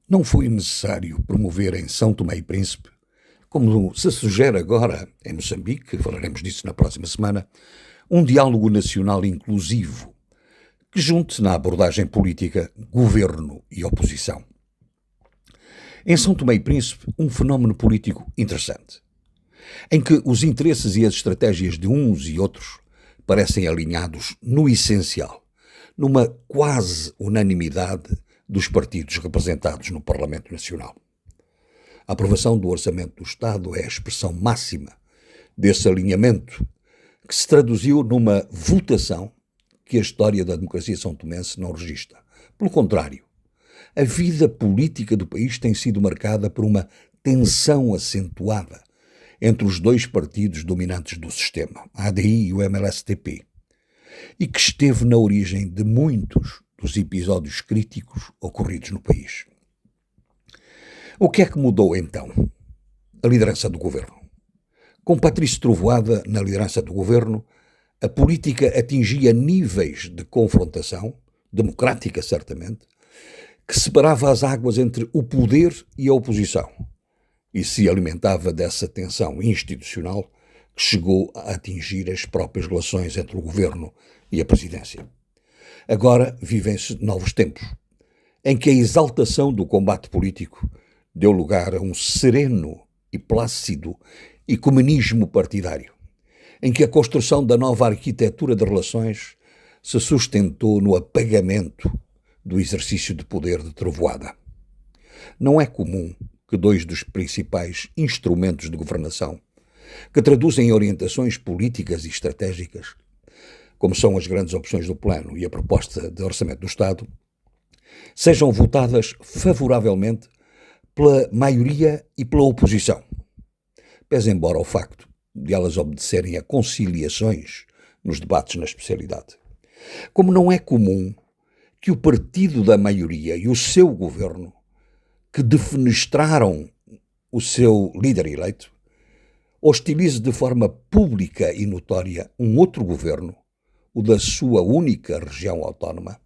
Não foi necessário promover em São Tomé e Príncipe, como se sugere agora em Moçambique, falaremos disso na próxima semana, um diálogo nacional inclusivo que junte na abordagem política governo e oposição. Em São Tomé e Príncipe, um fenómeno político interessante, em que os interesses e as estratégias de uns e outros parecem alinhados no essencial, numa quase unanimidade dos partidos representados no Parlamento Nacional. A aprovação do Orçamento do Estado é a expressão máxima desse alinhamento, que se traduziu numa votação que a história da democracia são-tomense não registra. Pelo contrário, a vida política do país tem sido marcada por uma tensão acentuada entre os dois partidos dominantes do sistema, a ADI e o MLSTP, e que esteve na origem de muitos dos episódios críticos ocorridos no país. O que é que mudou então? A liderança do governo. Com Patrício Trovoada na liderança do governo, a política atingia níveis de confrontação, democrática certamente, que separava as águas entre o poder e a oposição, e se alimentava dessa tensão institucional que chegou a atingir as próprias relações entre o governo e a presidência. Agora vivem-se novos tempos, em que a exaltação do combate político deu lugar a um sereno e plácido ecumenismo partidário, em que a construção da nova arquitetura de relações se sustentou no apagamento do exercício de poder de Trovoada. Não é comum que dois dos principais instrumentos de governação, que traduzem orientações políticas e estratégicas, como são as grandes opções do plano e a proposta de orçamento do Estado, sejam votadas favoravelmente pela maioria e pela oposição, pese embora o facto de elas obedecerem a conciliações nos debates na especialidade. Como não é comum que o partido da maioria e o seu governo, que defenestraram o seu líder eleito, hostilize de forma pública e notória um outro governo, o da sua única região autónoma,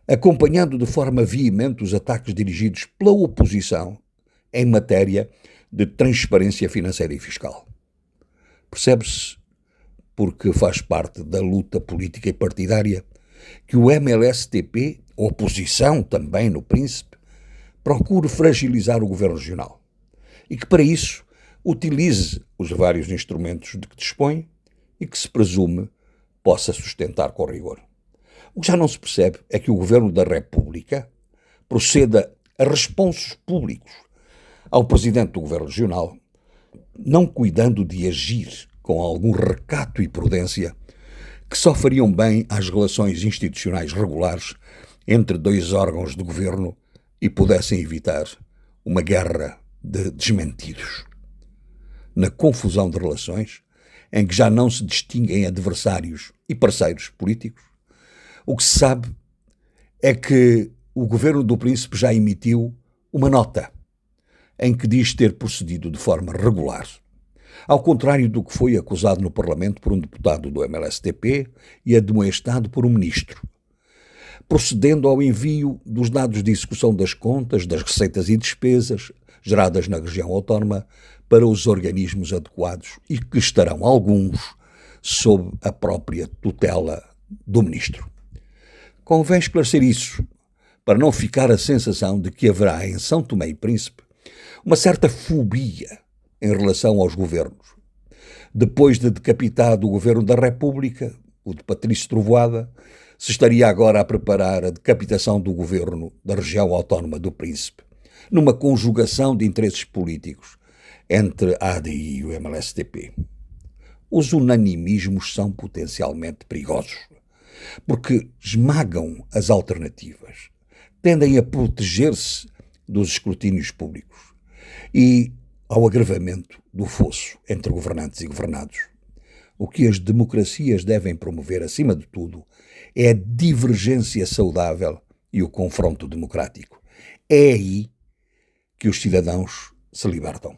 acompanhando de forma veemente os ataques dirigidos pela oposição em matéria de transparência financeira e fiscal. Percebe-se, porque faz parte da luta política e partidária, que o MLSTP, a oposição também no Príncipe, procure fragilizar o governo regional e que para isso utilize os vários instrumentos de que dispõe e que se presume possa sustentar com rigor. O que já não se percebe é que o Governo da República proceda a responsos públicos ao Presidente do Governo Regional, não cuidando de agir com algum recato e prudência que só fariam bem às relações institucionais regulares entre dois órgãos de governo e pudessem evitar uma guerra de desmentidos. Na confusão de relações, em que já não se distinguem adversários e parceiros políticos, o que se sabe é que o governo do Príncipe já emitiu uma nota em que diz ter procedido de forma regular, ao contrário do que foi acusado no Parlamento por um deputado do MLSTP e admoestado por um ministro, procedendo ao envio dos dados de execução das contas, das receitas e despesas geradas na região autónoma para os organismos adequados e que estarão alguns sob a própria tutela do ministro. Convém esclarecer isso, para não ficar a sensação de que haverá em São Tomé e Príncipe uma certa fobia em relação aos governos. Depois de decapitado o governo da República, o de Patrício Trovoada, se estaria agora a preparar a decapitação do governo da região autónoma do Príncipe, numa conjugação de interesses políticos entre a ADI e o MLSTP. Os unanimismos são potencialmente perigosos, porque esmagam as alternativas, tendem a proteger-se dos escrutínios públicos e ao agravamento do fosso entre governantes e governados. O que as democracias devem promover, acima de tudo, é a divergência saudável e o confronto democrático. É aí que os cidadãos se libertam.